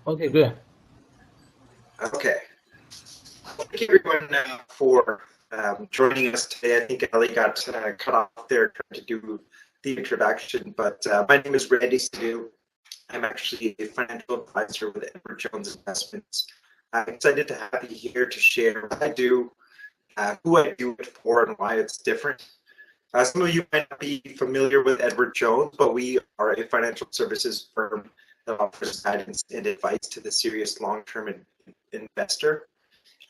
Okay, good. Okay. Thank you everyone for joining us today. I think Ellie got cut off there trying to do the introduction, but my name is Randy Sadu. I'm actually a financial advisor with Edward Jones Investments. I'm excited to have you here to share what I do, who I do it for, and why it's different. Some of you might not be familiar with Edward Jones, but we are a financial services firm that offers guidance and advice to the serious long-term investor.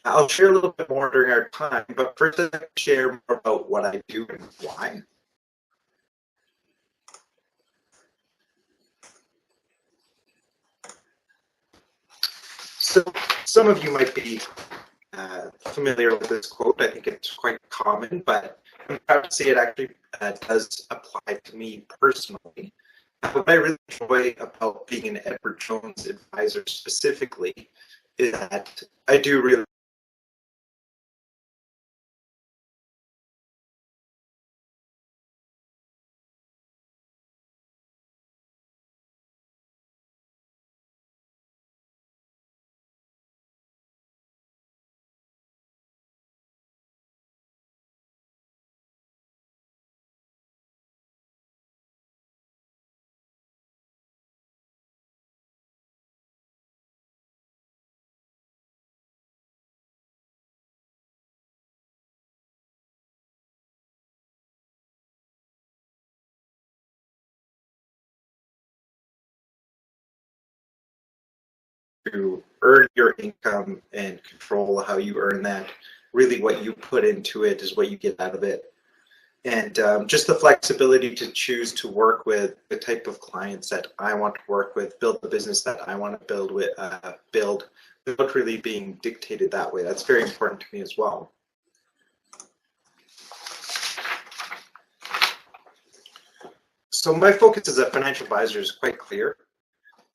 I'll share a little bit more during our time, but first I'll share more about what I do and why. So some of you might be familiar with this quote. I think it's quite common, but I'm proud to say it actually does apply to me personally. What I really enjoy about being an Edward Jones advisor specifically is that I do really to earn your income and control how you earn that. Really, what you put into it is what you get out of it. And just the flexibility to choose to work with the type of clients that I want to work with, build the business that I want to build without really being dictated that way. That's very important to me as well. So my focus as a financial advisor is quite clear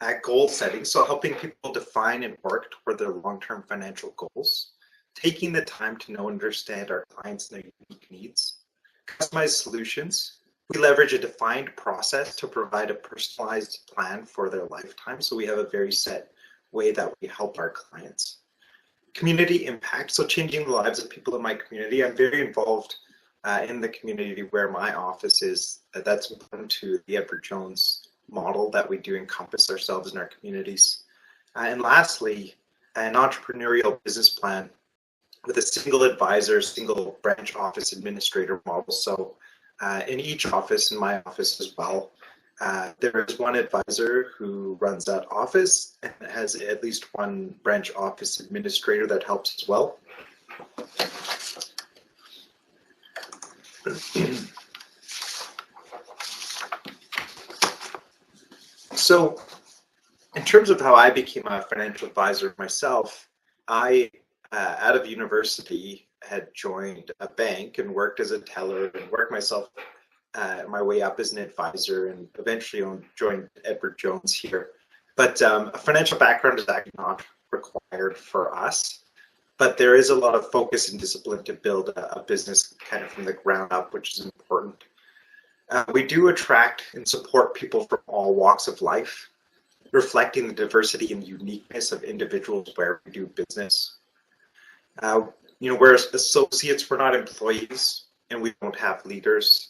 at goal setting. So helping people define and work toward their long-term financial goals, taking the time to know and understand our clients and their unique needs, customized solutions. We leverage a defined process to provide a personalized plan for their lifetime. So we have a very set way that we help our clients. Community impact, so changing the lives of people in my community. I'm very involved in the community where my office is. That's important to the Edward Jones model that we do encompass ourselves in our communities. And lastly, an entrepreneurial business plan with a single advisor, single branch office administrator model. So in each office, in my office as well, there is one advisor who runs that office and has at least one branch office administrator that helps as well. So in terms of how I became a financial advisor myself, I, out of university, had joined a bank and worked as a teller and worked myself my way up as an advisor and eventually joined Edward Jones here. But a financial background is actually not required for us, but there is a lot of focus and discipline to build a business kind of from the ground up, which is important. We do attract and support people from all walks of life, reflecting the diversity and uniqueness of individuals where we do business. We're associates, we're not employees, and we don't have leaders,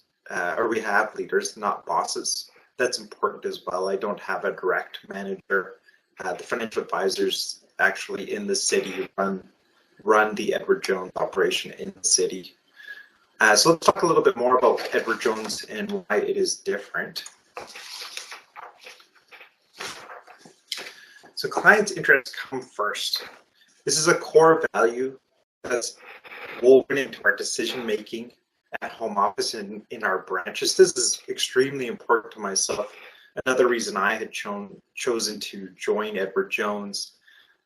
or we have leaders, not bosses. That's important as well. I don't have a direct manager. The financial advisors actually in the city run the Edward Jones operation in the city. So let's talk a little bit more about Edward Jones and why it is different. So clients' interests come first. This is a core value that's woven into our decision making at home office and in our branches. This is extremely important to myself. Another reason I had chosen to join Edward Jones,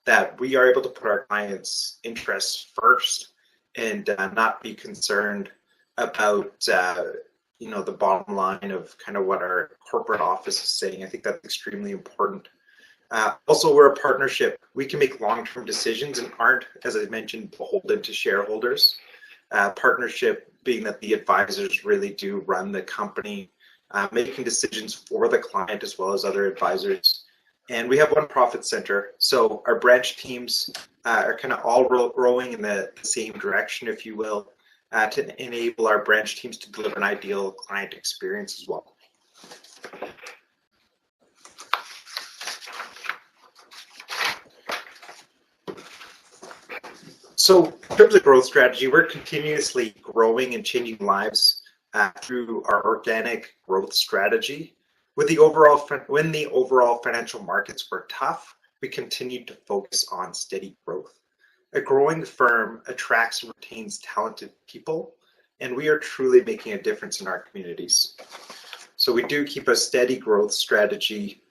that we are able to put our clients' interests first and not be concerned about the bottom line of kind of what our corporate office is saying. I think that's extremely important. Also, we're a partnership. We can make long-term decisions and aren't, as I mentioned, beholden to shareholders. Partnership being that the advisors really do run the company, making decisions for the client as well as other advisors. And we have one profit center. So our branch teams are kind of all rowing in the same direction, if you will, to enable our branch teams to deliver an ideal client experience as well. So in terms of growth strategy, we're continuously growing and changing lives through our organic growth strategy. When the overall financial markets were tough, we continued to focus on steady growth. A growing firm attracts and retains talented people, and we are truly making a difference in our communities. So we do keep a steady growth strategy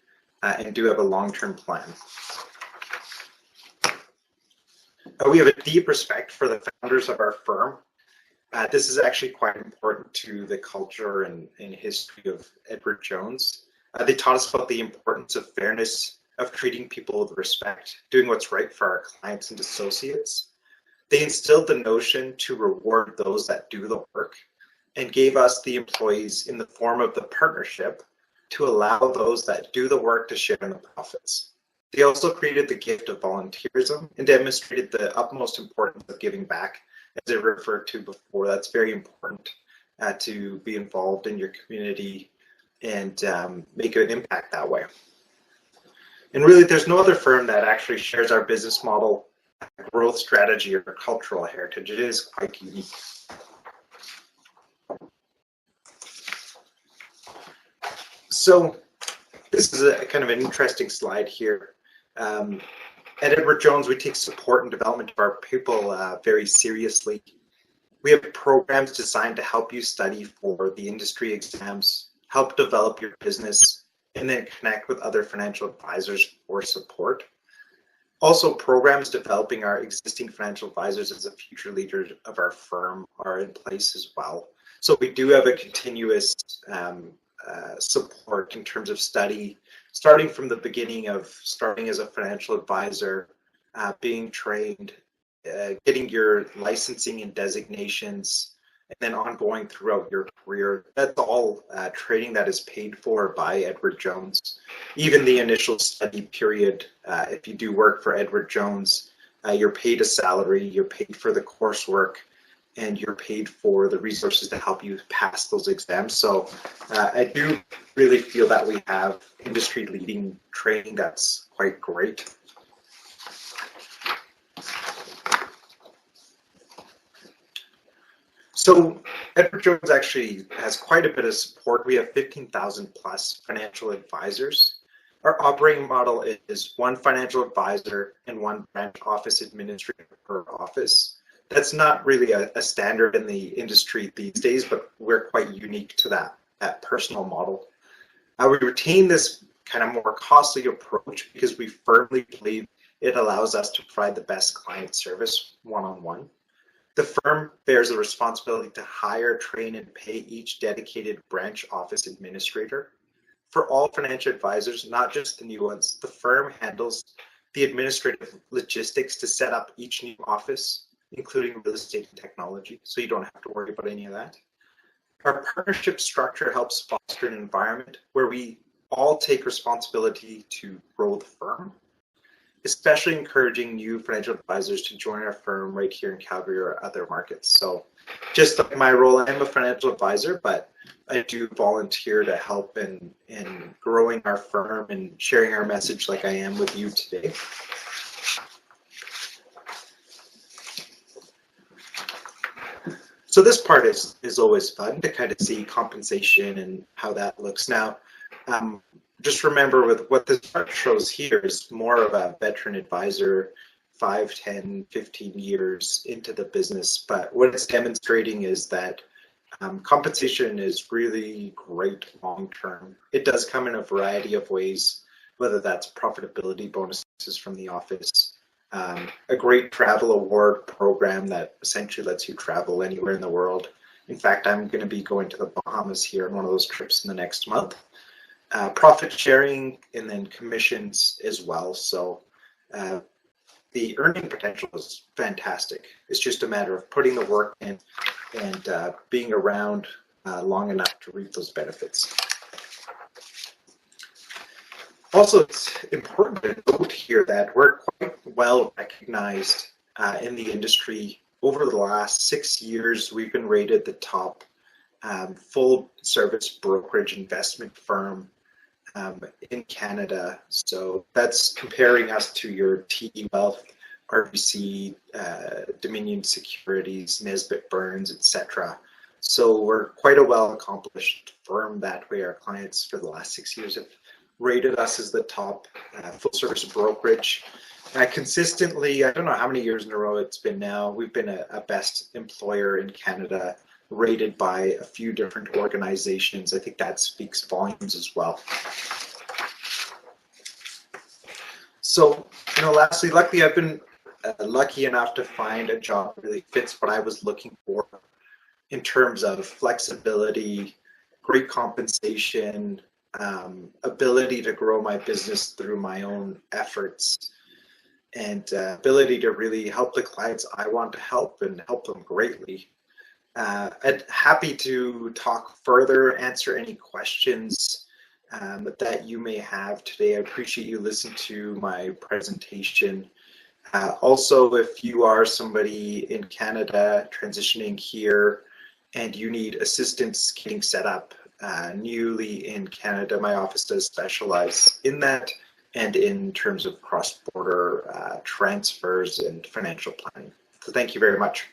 and do have a long-term plan. We have a deep respect for the founders of our firm. This is actually quite important to the culture and history of Edward Jones. They taught us about the importance of fairness, of treating people with respect, doing what's right for our clients and associates. They instilled the notion to reward those that do the work and gave us, the employees, in the form of the partnership, to allow those that do the work to share in the profits. They also created the gift of volunteerism and demonstrated the utmost importance of giving back, as I referred to before. That's very important to be involved in your community and make an impact that way. And really, there's no other firm that actually shares our business model, growth strategy, or cultural heritage. It is quite unique. So this is a kind of an interesting slide here. At Edward Jones, we take support and development of our people very seriously. We have programs designed to help you study for the industry exams, help develop your business, and then connect with other financial advisors for support. Also, programs developing our existing financial advisors as a future leader of our firm are in place as well. So we do have a continuous support in terms of study, starting from the beginning of starting as a financial advisor, being trained, getting your licensing and designations, and then ongoing throughout your career. That's all training that is paid for by Edward Jones. Even the initial study period, if you do work for Edward Jones, you're paid a salary, you're paid for the coursework, and you're paid for the resources to help you pass those exams. So I do really feel that we have industry-leading training that's quite great. So Edward Jones actually has quite a bit of support. We have 15,000 plus financial advisors. Our operating model is one financial advisor and one branch office administrator per office. That's not really a standard in the industry these days, but we're quite unique to that personal model. We retain this kind of more costly approach because we firmly believe it allows us to provide the best client service one-on-one. The firm bears the responsibility to hire, train, and pay each dedicated branch office administrator. For all financial advisors, not just the new ones, the firm handles the administrative logistics to set up each new office, including real estate and technology, so you don't have to worry about any of that. Our partnership structure helps foster an environment where we all take responsibility to grow the firm, especially encouraging new financial advisors to join our firm right here in Calgary or other markets. So just like my role, I'm a financial advisor, but I do volunteer to help in growing our firm and sharing our message like I am with you today. So this part is always fun to kind of see compensation and how that looks. Now, just remember with what this chart shows here is more of a veteran advisor, 5, 10, 15 years into the business. But what it's demonstrating is that compensation is really great long-term. It does come in a variety of ways, whether that's profitability bonuses from the office, a great travel award program that essentially lets you travel anywhere in the world. In fact, I'm going to be going to the Bahamas here on one of those trips in the next month. Profit sharing and then commissions as well. So the earning potential is fantastic. It's just a matter of putting the work in and being around long enough to reap those benefits. Also, it's important to note here that we're quite well recognized in the industry. Over the last 6 years, we've been rated the top full service brokerage investment firm in Canada. So that's comparing us to your TD Wealth, RBC, Dominion Securities, Nesbitt Burns, etc. So we're quite a well accomplished firm that way. Our clients for the last 6 years have rated us as the top full service brokerage. Consistently, I don't know how many years in a row it's been now, we've been a best employer in Canada, rated by a few different organizations. I think that speaks volumes as well. So, lastly, luckily I've been lucky enough to find a job that really fits what I was looking for in terms of flexibility, great compensation, ability to grow my business through my own efforts, and ability to really help the clients I want to help and help them greatly. I'm happy to talk further, answer any questions that you may have today. I appreciate you listening to my presentation. Also, if you are somebody in Canada transitioning here and you need assistance getting set up newly in Canada, my office does specialize in that and in terms of cross-border transfers and financial planning. So thank you very much.